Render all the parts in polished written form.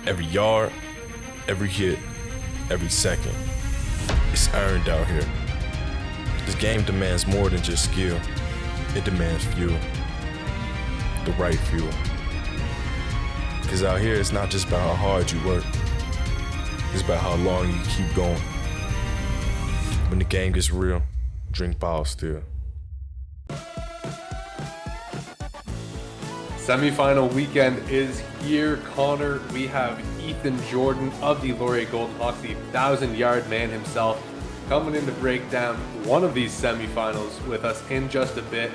Every yard, every hit, every second. It's earned out here. This game demands more than just skill. It demands fuel. The right fuel. Because out here, it's not just about how hard you work. It's about how long you keep going. When the game gets real, drink bottle still. Semifinal weekend is here, Connor. We have Ethan Jordan of the Laurier Goldhawks, the 1,000-yard man himself, coming in to break down one of these semifinals with us in just a bit.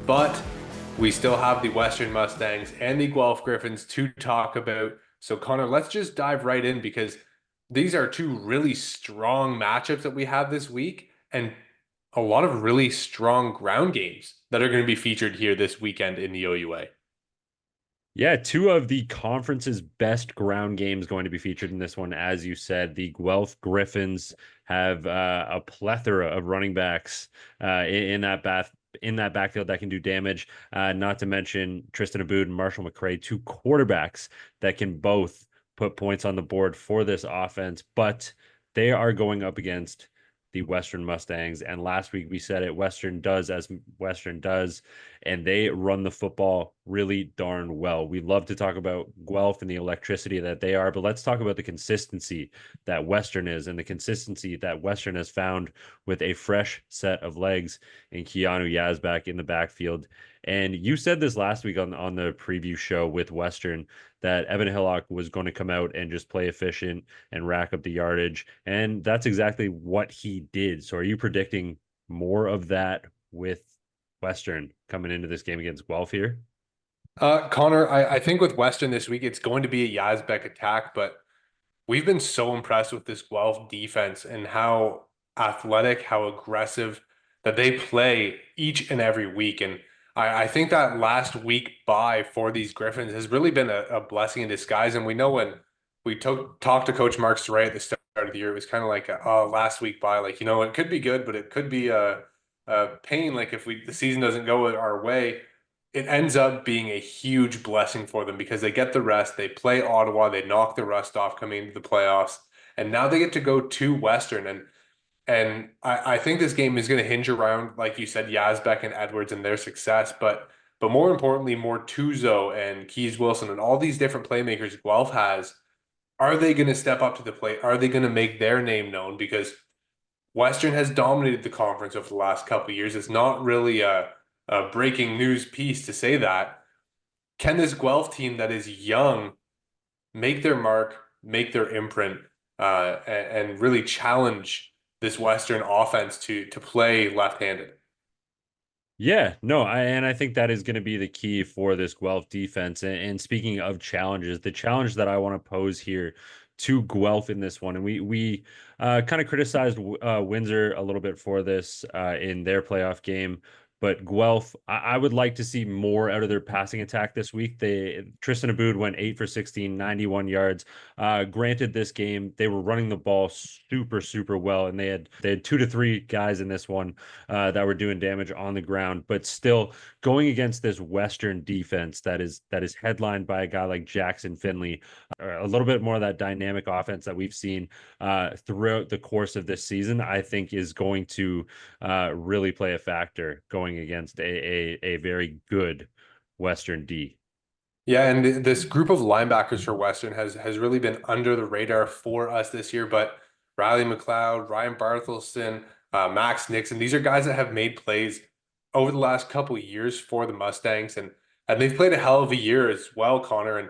But we still have the Western Mustangs and the Guelph Griffins to talk about. So, Connor, let's just dive right in because these are two really strong matchups that we have this week and a lot of really strong ground games that are going to be featured here this weekend in the OUA. Yeah, two of the conference's best ground games going to be featured in this one. As you said, the Guelph Griffins have a plethora of running backs in that backfield that can do damage. Not to mention Tristan Aboud and Marshall McCray, two quarterbacks that can both put points on the board for this offense. But they are going up against the Western Mustangs. And last week we said it, Western does as Western does, and they run the football really darn well. We love to talk about Guelph and the electricity that they are, but let's talk about the consistency that Western is and the consistency that Western has found with a fresh set of legs in Keanu Yazbek in the backfield. And you said this last week on the preview show with Western that Evan Hillock was going to come out and just play efficient and rack up the yardage. And that's exactly what he did. So are you predicting more of that with Western coming into this game against Guelph here? Connor, I think with Western this week, it's going to be a Yazbek attack, but we've been so impressed with this Guelph defense and how athletic, how aggressive that they play each and every week. And I think that last week bye for these Griffins has really been a blessing in disguise. And we know when we talked to Coach Mark Saray at the start of the year, it was kind of like last week bye, like, it could be good, but it could be a pain. Like if the season doesn't go our way, it ends up being a huge blessing for them because they get the rest. They play Ottawa. They knock the rust off coming into the playoffs. And now they get to go to Western. And I think this game is going to hinge around, like you said, Yazbek and Edwards and their success. But more importantly, more Tuzo and Keys Wilson and all these different playmakers Guelph has. Are they going to step up to the plate? Are they going to make their name known? Because Western has dominated the conference over the last couple of years. It's not really a breaking news piece to say that. Can this Guelph team that is young make their mark, make their imprint, and really challenge this Western offense to play left-handed? Yeah, no, I think that is going to be the key for this Guelph defense. And speaking of challenges, the challenge that I want to pose here to Guelph in this one, and we kind of criticized Windsor a little bit for this in their playoff game. But Guelph, I would like to see more out of their passing attack this week. Tristan Aboud went 8 for 16, 91 yards. Granted, this game they were running the ball super well, and they had 2 to 3 guys in this one that were doing damage on the ground. But still, going against this Western defense that is headlined by a guy like Jackson Finley, a little bit more of that dynamic offense that we've seen throughout the course of this season, I think is going to really play a factor going against a very good Western D. Yeah, and this group of linebackers for Western has really been under the radar for us this year. But Riley McLeod, Ryan Barthelston, Max Nixon, these are guys that have made plays over the last couple of years for the Mustangs, and they've played a hell of a year as well, Connor. And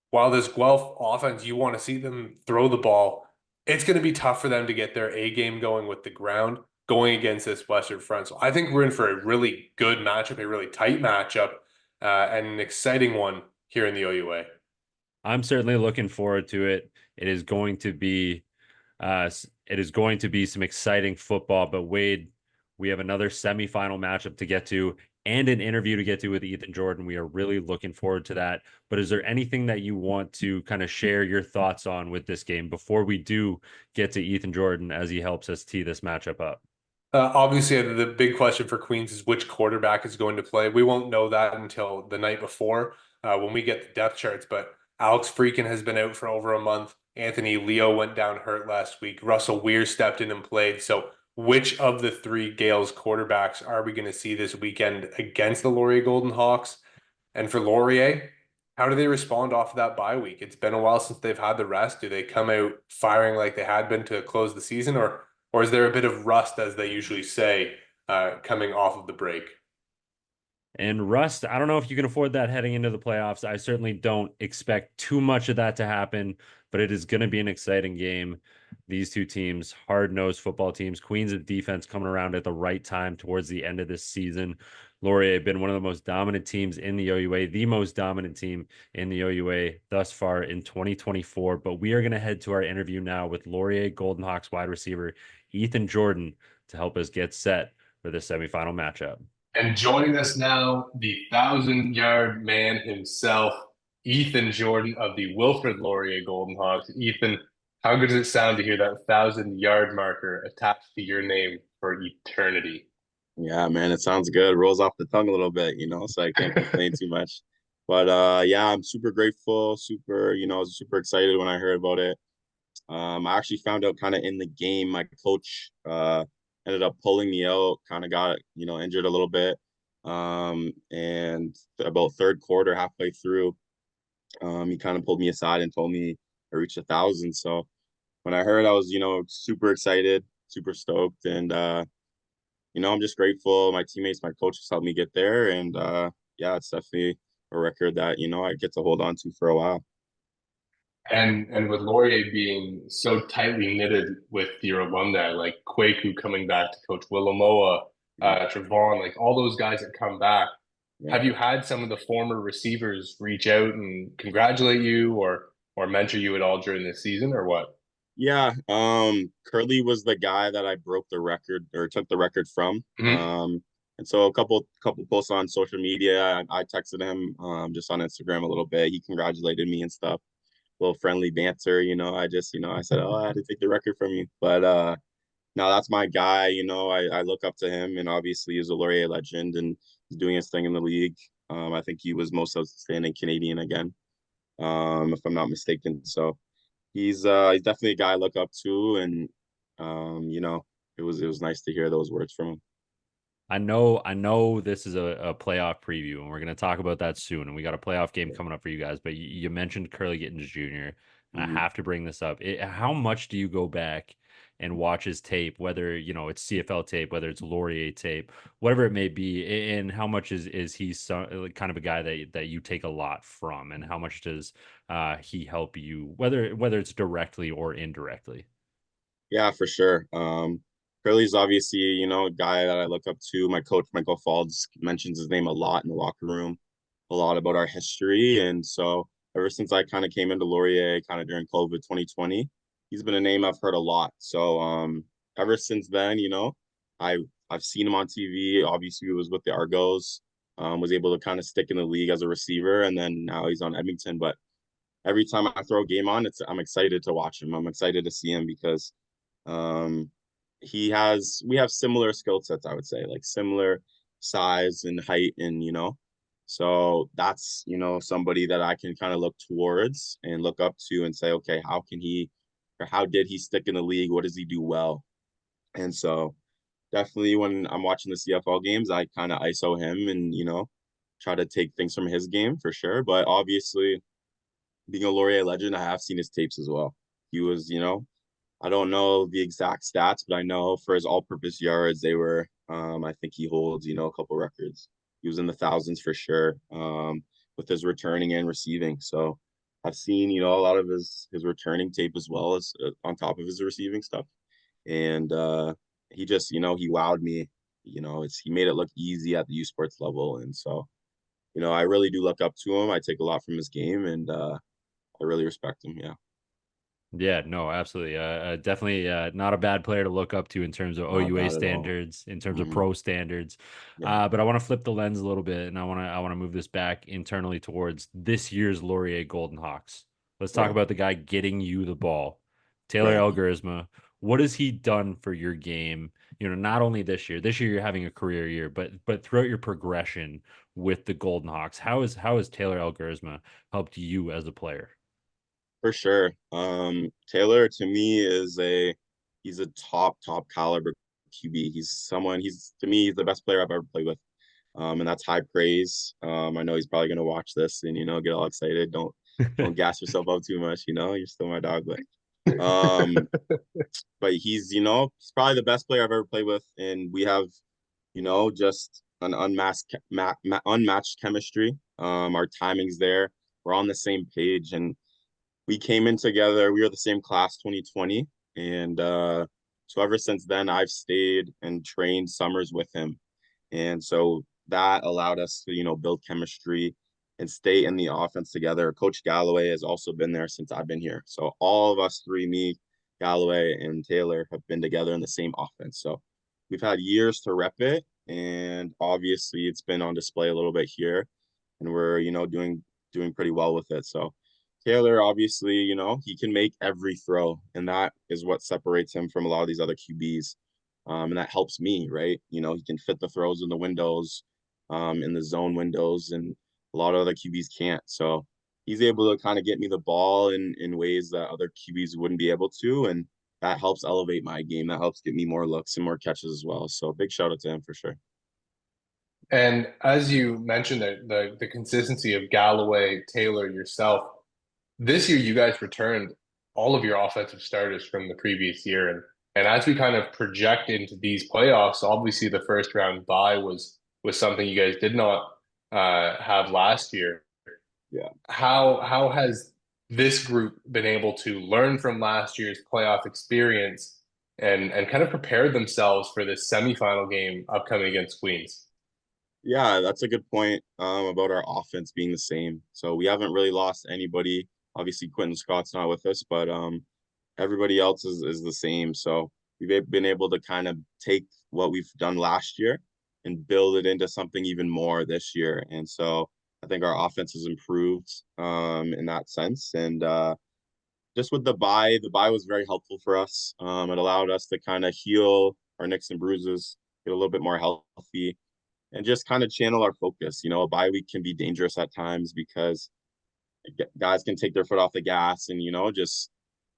while this Guelph offense, you want to see them throw the ball, it's going to be tough for them to get their A game going with the ground going against this Western front. So I think we're in for a really good matchup, a really tight matchup, and an exciting one here in the OUA. I'm certainly looking forward to it. It is going to be some exciting football. But Wade, we have another semifinal matchup to get to and an interview to get to with Ethan Jordan. We are really looking forward to that. But is there anything that you want to kind of share your thoughts on with this game before we do get to Ethan Jordan as he helps us tee this matchup up? Obviously, the big question for Queens is which quarterback is going to play. We won't know that until the night before when we get the depth charts. But Alex Freakin has been out for over a month. Anthony Leo went down hurt last week. Russell Weir stepped in and played. So which of the three Gales quarterbacks are we going to see this weekend against the Laurier Golden Hawks? And for Laurier, how do they respond off of that bye week? It's been a while since they've had the rest. Do they come out firing like they had been to close the season, or is there a bit of rust, as they usually say, coming off of the break? And rust, I don't know if you can afford that heading into the playoffs. I certainly don't expect too much of that to happen, but it is going to be an exciting game. These two teams, hard-nosed football teams, Queens of defense coming around at the right time towards the end of this season. Laurier have been one of the most dominant teams in the OUA, the most dominant team in the OUA thus far in 2024. But we are going to head to our interview now with Laurier Golden Hawks wide receiver Ethan Jordan to help us get set for the semifinal matchup. And joining us now, the 1,000-yard man himself, Ethan Jordan of the Wilfrid Laurier Golden Hawks. Ethan, how good does it sound to hear that 1,000-yard marker attached to your name for eternity? Yeah, man, it sounds good. Rolls off the tongue a little bit, so I can't complain too much. But yeah, I'm super grateful, super excited when I heard about it. I actually found out kind of in the game, my coach ended up pulling me out, kind of got, injured a little bit. And about third quarter, halfway through, he kind of pulled me aside and told me I reached 1,000. So when I heard, I was, super excited, super stoked, and I'm just grateful. My teammates, my coaches helped me get there. And yeah, it's definitely a record that, I get to hold on to for a while. And with Laurier being so tightly knitted with your alumni, like Kwaku coming back to coach Willamoa, Trevon, like all those guys that come back, have you had some of the former receivers reach out and congratulate you or mentor you at all during this season, or what? Yeah, Curly was the guy that I broke the record or took the record from. And so a couple posts on social media, I texted him just on Instagram a little bit. He congratulated me and stuff. A little friendly banter, I just, I said, oh, I had to take the record from you. But no, that's my guy. I look up to him, and obviously he's a Laurier legend and he's doing his thing in the league. I think he was most outstanding Canadian again, if I'm not mistaken. So he's definitely a guy I look up to, and it was nice to hear those words from him. I know this is a playoff preview, and we're going to talk about that soon. And we got a playoff game coming up for you guys. But you mentioned Curly Gittens Jr., and I have to bring this up. How much do you go back and watch his tape, whether it's CFL tape, whether it's Laurier tape, whatever it may be, and how much is he kind of a guy that you take a lot from, and how much does he help you, whether it's directly or indirectly? Yeah, for sure. Curly's obviously, a guy that I look up to. My coach, Michael Falds, mentions his name a lot in the locker room, a lot about our history. And so ever since I kind of came into Laurier kind of during COVID 2020, he's been a name I've heard a lot. So ever since then, I've seen him on TV. Obviously, he was with the Argos, was able to kind of stick in the league as a receiver, and then now he's on Edmonton. But every time I throw a game on, I'm excited to watch him. I'm excited to see him because um, we have similar skill sets, I would say, like similar size and height, and so that's somebody that I can kind of look towards and look up to and say, okay, how can he, or how did he stick in the league? What does he do well? And so definitely when I'm watching the CFL games, I kind of ISO him and try to take things from his game for sure. But obviously, being a Laurier legend, I have seen his tapes as well. He was, I don't know the exact stats, but I know for his all-purpose yards, they were. I think he holds, a couple records. He was in the thousands for sure, with his returning and receiving. So I've seen, a lot of his returning tape as well as on top of his receiving stuff, and he just, he wowed me. He made it look easy at the U Sports level, and so, I really do look up to him. I take a lot from his game, and I really respect him. Yeah. Yeah, no, absolutely. Definitely not a bad player to look up to in terms of OUA standards, in terms of pro standards. Yeah. But I want to flip the lens a little bit, and I want to move this back internally towards this year's Laurier Golden Hawks. Let's talk about the guy getting you the ball, Taylor Algorithm. What has he done for your game? Not only this year. This year you're having a career year, but throughout your progression, with the Golden Hawks. How has Taylor Algersma helped you as a player? For sure. Taylor to me he's a top caliber QB. He's to me he's the best player I've ever played with. And that's high praise. I know he's probably gonna watch this and get all excited. Don't gas yourself up too much, you're still my dog, but he's probably the best player I've ever played with, and we have, just an unmatched chemistry. Our timing's there. We're on the same page, and we came in together. We were the same class, 2020, and so ever since then, I've stayed and trained summers with him, and so that allowed us to build chemistry and stay in the offense together. Coach Galloway has also been there since I've been here, so all of us three, me, Galloway, and Taylor, have been together in the same offense. So we've had years to rep it, and obviously it's been on display a little bit here, and we're doing pretty well with it. So Taylor, obviously, he can make every throw, and that is what separates him from a lot of these other QBs. And that helps me, right? He can fit the throws in the windows, in the zone windows, and a lot of other QBs can't. So he's able to kind of get me the ball in ways that other QBs wouldn't be able to, and that helps elevate my game. That helps get me more looks and more catches as well. So big shout out to him for sure. And as you mentioned, the consistency of Galloway, Taylor, yourself, this year you guys returned all of your offensive starters from the previous year, and as we kind of project into these playoffs, obviously the first round bye was something you guys did not have last year. Yeah. How has this group been able to learn from last year's playoff experience and kind of prepare themselves for this semifinal game upcoming against Queens? Yeah, that's a good point, about our offense being the same. So we haven't really lost anybody. Obviously, Quentin Scott's not with us, but everybody else is the same. So we've been able to kind of take what we've done last year and build it into something even more this year. And so I think our offense has improved, in that sense. And just with the bye was very helpful for us. It allowed us to kind of heal our nicks and bruises, get a little bit more healthy, and just kind of channel our focus. A bye week can be dangerous at times because guys can take their foot off the gas and just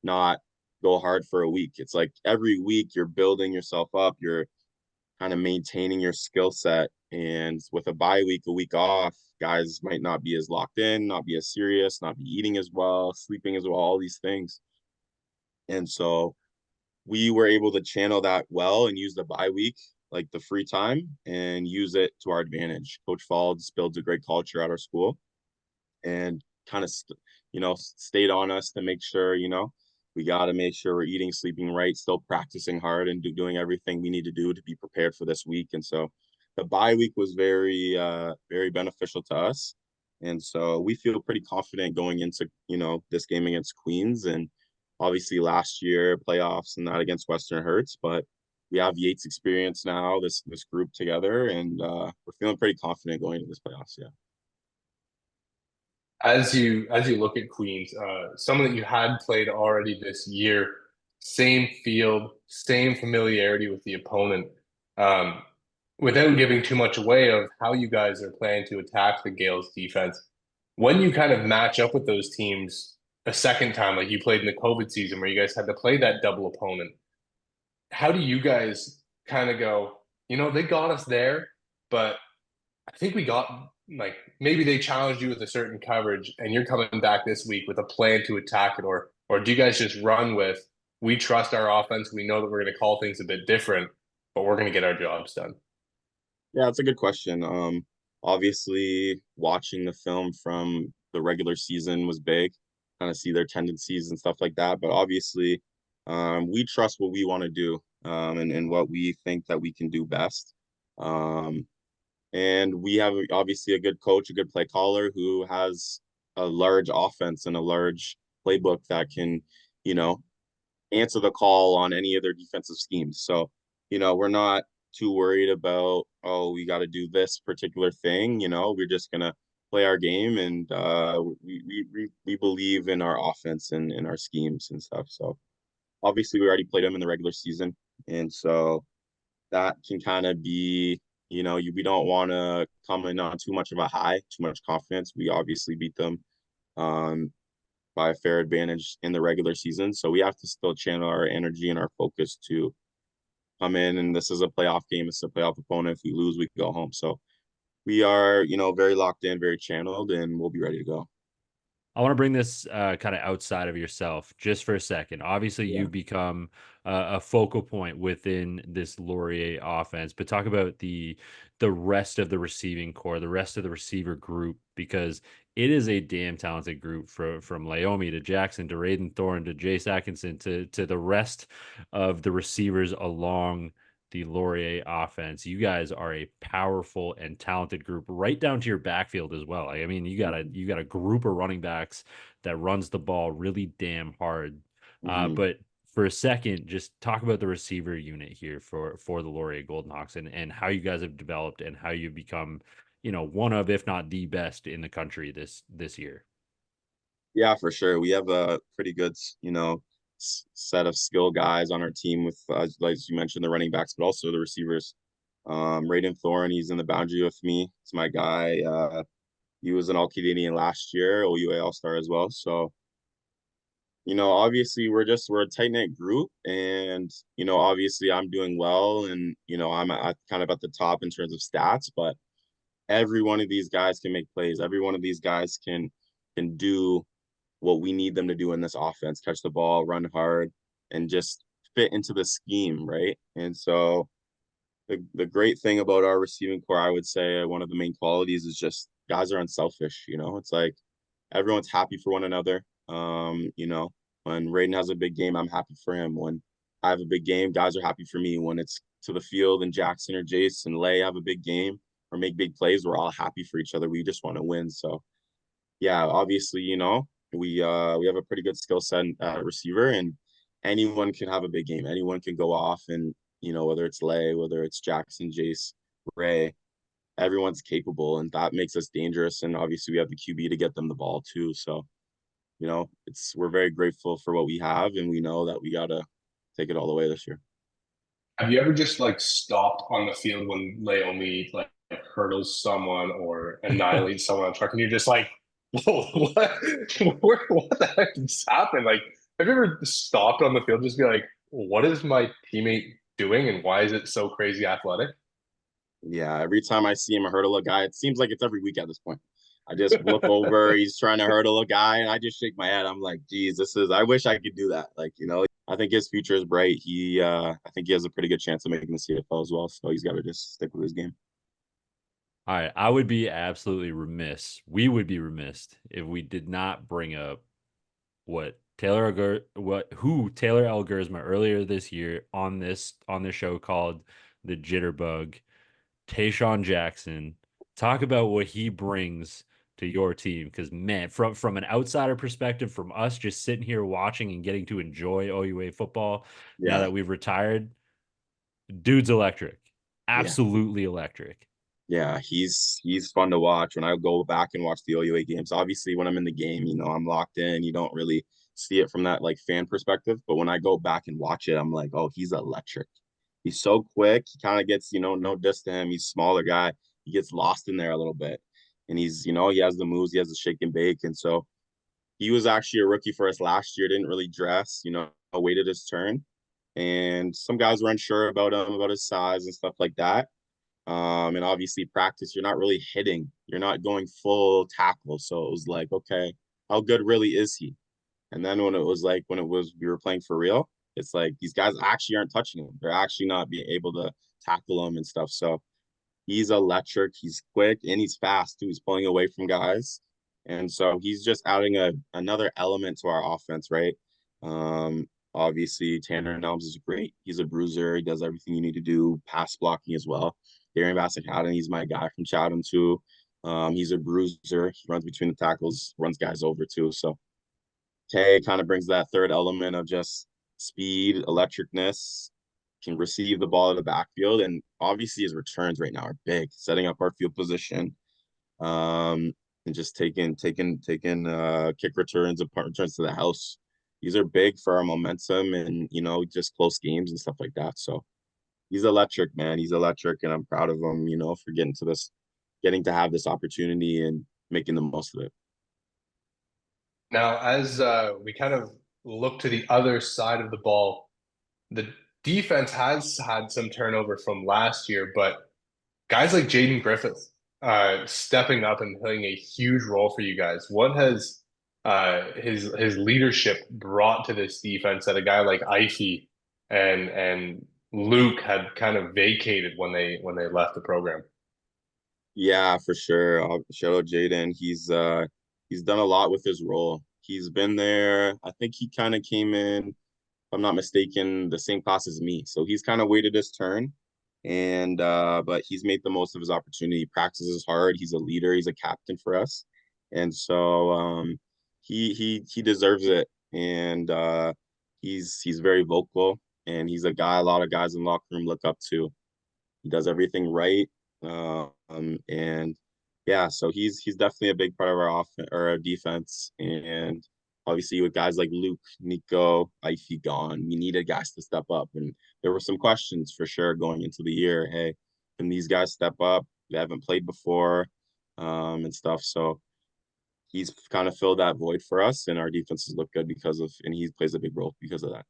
not go hard for a week. It's like every week you're building yourself up, you're kind of maintaining your skill set, and with a bye week, a week off, guys might not be as locked in, not be as serious, not be eating as well, sleeping as well, all these things. And so we were able to channel that well and use the bye week, like the free time, and use it to our advantage. Coach Falds builds a great culture at our school, and kind of stayed on us to make sure we got to make sure we're eating, sleeping right, still practicing hard, and doing everything we need to do to be prepared for this week. And so the bye week was very beneficial to us, and so we feel pretty confident going into this game against Queens. And obviously last year playoffs and that against Western hurts, but we have Yates experience now, this group together, and we're feeling pretty confident going into this playoffs. Yeah. As you look at Queens, someone that you had played already this year, same field, same familiarity with the opponent. Um, Without giving too much away of how you guys are planning to attack the Gales defense, when you kind of match up with those teams a second time, like you played in the COVID season where you guys had to play that double opponent, how do you guys kind of go, they got us there, but I think we got like maybe they challenged you with a certain coverage and you're coming back this week with a plan to attack it, or do you guys just run with we trust our offense, we know that we're going to call things a bit different, but we're going to get our jobs done? Yeah, that's a good question. Obviously, watching the film from the regular season was big, kind of see their tendencies and stuff like that. But obviously, we trust what we want to do, and what we think that we can do best. And we have obviously a good coach, a good play caller who has a large offense and a large playbook that can, you know, answer the call on any of their defensive schemes. So, we're not too worried about, oh, we got to do this particular thing. We're just gonna play our game, and we believe in our offense and in our schemes and stuff. So obviously we already played them in the regular season, and so that can kind of be we don't want to come in on too much of a high, too much confidence. We obviously beat them um, by a fair advantage in the regular season. So we have to still channel our energy and our focus to come in. And this is a playoff game. It's a playoff opponent. If we lose, we can go home. So we are, very locked in, very channeled, and we'll be ready to go. I want to bring this kind of outside of yourself just for a second. Obviously, Yeah. you've become a focal point within this Laurier offense, but talk about the rest of the receiving core, the rest of the receiver group, because it is a damn talented group from Laomi to Jackson to Raiden Thorne to Jace Atkinson to the rest of the receivers along the Laurier offense. You guys are a powerful and talented group, right down to your backfield as well. I mean, you got a group of running backs that runs the ball really damn hard. But for a second, just talk about the receiver unit here for the Laurier Golden Hawks and how you guys have developed and how you've become, one of, if not the best in the country this year. Yeah, for sure. We have a pretty good, set of skill guys on our team with, like you mentioned, the running backs, but also the receivers. Raiden Thorne, he's in the boundary with me. It's my guy. He was an All-Canadian last year, OUA All-Star as well. So, obviously we're a tight-knit group, and, obviously I'm doing well, and, I'm kind of at the top in terms of stats, but every one of these guys can make plays. Every one of these guys can do what we need them to do in this offense: catch the ball, run hard, and just fit into the scheme, right? And so the great thing about our receiving core, I would say one of the main qualities is just guys are unselfish. It's like everyone's happy for one another. When Raiden has a big game, I'm happy for him. When I have a big game, guys are happy for me. When it's to the field and Jackson or Jace and Lay have a big game or make big plays, we're all happy for each other. We just want to win. So yeah, obviously, we have a pretty good skill set at receiver, and anyone can have a big game. Anyone can go off, and whether it's Lay, whether it's Jackson, Jace, Ray, everyone's capable, and that makes us dangerous. And obviously, we have the QB to get them the ball too. So, we're very grateful for what we have, and we know that we gotta take it all the way this year. Have you ever just like stopped on the field when Laomi like hurdles someone or annihilates someone on truck, and you're just like, whoa, what the heck just happened? Like, have you ever stopped on the field just be like, what is my teammate doing, and why is it so crazy athletic? Yeah, every time I see him hurdle a guy, it seems like it's every week at this point. I just look over, he's trying to hurdle a guy, and I just shake my head. I'm like, geez, I wish I could do that. Like, I think his future is bright. I think he has a pretty good chance of making the CFL as well. So he's got to just stick with his game. All right, I would be absolutely remiss. We would be remiss if we did not bring up Taylor L. Gersma earlier this year on this show called The Jitterbug. Tayshawn Jackson, talk about what he brings to your team, because man, from an outsider perspective, from us just sitting here watching and getting to enjoy OUA football now Yeah, that we've retired, dude's electric, yeah, absolutely electric. yeah. He's fun to watch. When I go back and watch the OUA games, obviously when I'm in the game, I'm locked in. You don't really see it from that like fan perspective, but when I go back and watch it, I'm like, oh, he's electric. He's so quick. He kind of gets, no diss to him. He's a smaller guy. He gets lost in there a little bit. And he has the moves, he has the shake and bake. And so he was actually a rookie for us last year, didn't really dress, waited his turn. And some guys were unsure about him, about his size and stuff like that. And obviously practice, you're not really hitting, you're not going full tackle. So it was like, okay, how good really is he? And then we were playing for real, it's like these guys actually aren't touching him. They're actually not being able to tackle him and stuff. So he's electric, he's quick, and he's fast too. He's pulling away from guys. And so he's just adding another element to our offense, right? Obviously Tanner Nelms is great. He's a bruiser. He does everything you need to do, pass blocking as well. Darian Bassett-Haddon, he's my guy from Chatham too. He's a bruiser. He runs between the tackles, runs guys over too. So Tay kind of brings that third element of just speed, electricness, can receive the ball in the backfield, and obviously his returns right now are big, setting up our field position, and just taking kick returns and punt returns to the house. These are big for our momentum and just close games and stuff like that. So He's electric, man. He's electric, and I'm proud of him, for getting to have this opportunity and making the most of it. Now, as we kind of look to the other side of the ball, the defense has had some turnover from last year, but guys like Jaden Griffith stepping up and playing a huge role for you guys. What has his leadership brought to this defense that a guy like Ify and Luke had kind of vacated when they left the program? Yeah, for sure. Shout out Jaden. He's done a lot with his role. He's been there. I think he kind of came in, if I'm not mistaken, the same class as me. So he's kind of waited his turn, and but he's made the most of his opportunity. He practices hard. He's a leader. He's a captain for us, and so he deserves it. And he's very vocal, and he's a guy a lot of guys in the locker room look up to. He does everything right. And yeah, so he's definitely a big part of our offense or our defense. And obviously with guys like Luke, Nico, Ify gone, we needed guys to step up. And there were some questions for sure going into the year. Hey, can these guys step up? They haven't played before, and stuff. So he's kind of filled that void for us, and our defenses look good and he plays a big role because of that.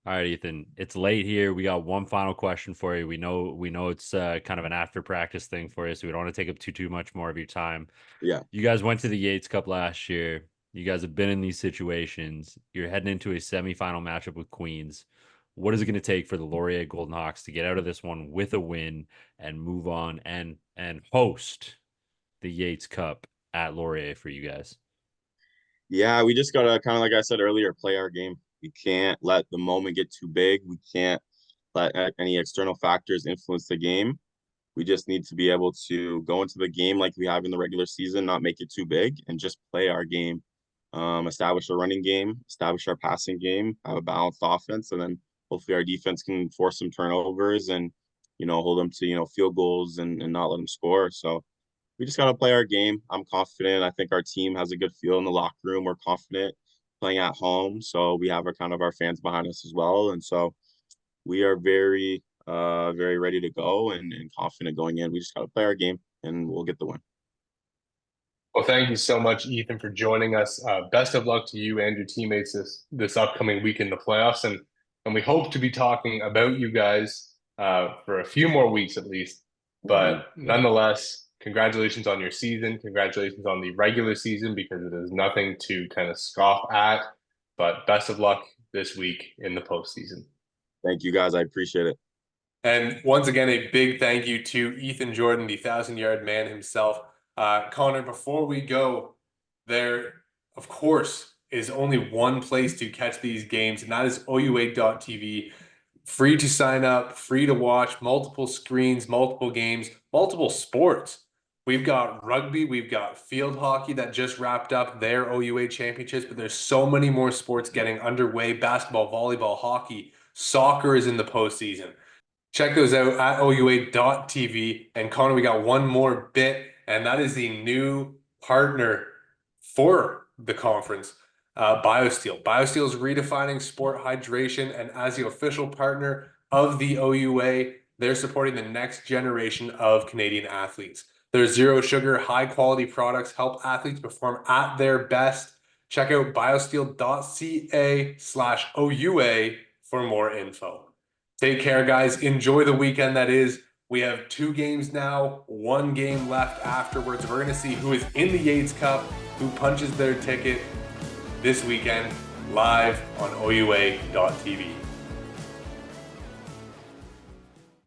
All right, Ethan, it's late here. We got one final question for you. We know it's kind of an after practice thing for you, so we don't want to take up too much more of your time. Yeah. You guys went to the Yates Cup last year. You guys have been in these situations. You're heading into a semifinal matchup with Queens. What is it going to take for the Laurier Golden Hawks to get out of this one with a win and move on and host the Yates Cup at Laurier for you guys? Yeah, we just gotta kind of like I said earlier, play our game. We can't let the moment get too big. We can't let any external factors influence the game. We just need to be able to go into the game like we have in the regular season, not make it too big, and just play our game. Establish a running game, establish our passing game, have a balanced offense, and then hopefully our defense can force some turnovers and hold them to field goals and not let them score. So we just got to play our game. I'm confident. I think our team has a good feel in the locker room. We're confident playing at home, so we have our fans behind us as well, and so we are very ready to go and confident going in. We just got to play our game, and we'll get the win. Well, thank you so much, Ethan, for joining us. Best of luck to you and your teammates this upcoming week in the playoffs, and we hope to be talking about you guys for a few more weeks at least. But nonetheless, congratulations on your season. Congratulations on the regular season because it is nothing to kind of scoff at. But best of luck this week in the postseason. Thank you, guys. I appreciate it. And once again, a big thank you to Ethan Jordan, the 1,000-yard man himself. Connor, before we go, there, of course, is only one place to catch these games, and that is OUA.tv. Free to sign up, free to watch, multiple screens, multiple games, multiple sports. We've got rugby, we've got field hockey that just wrapped up their OUA championships, but there's so many more sports getting underway. Basketball, volleyball, hockey, soccer is in the postseason. Check those out at OUA.tv. And Connor, we got one more bit, and that is the new partner for the conference, BioSteel. BioSteel is redefining sport hydration, and as the official partner of the OUA, they're supporting the next generation of Canadian athletes. Their zero sugar, high quality products help athletes perform at their best. Check out biosteel.ca/OUA for more info. Take care, guys. Enjoy the weekend that is. We have 2 games now, 1 game left afterwards. We're going to see who is in the Yates Cup, who punches their ticket this weekend, live on OUA.tv.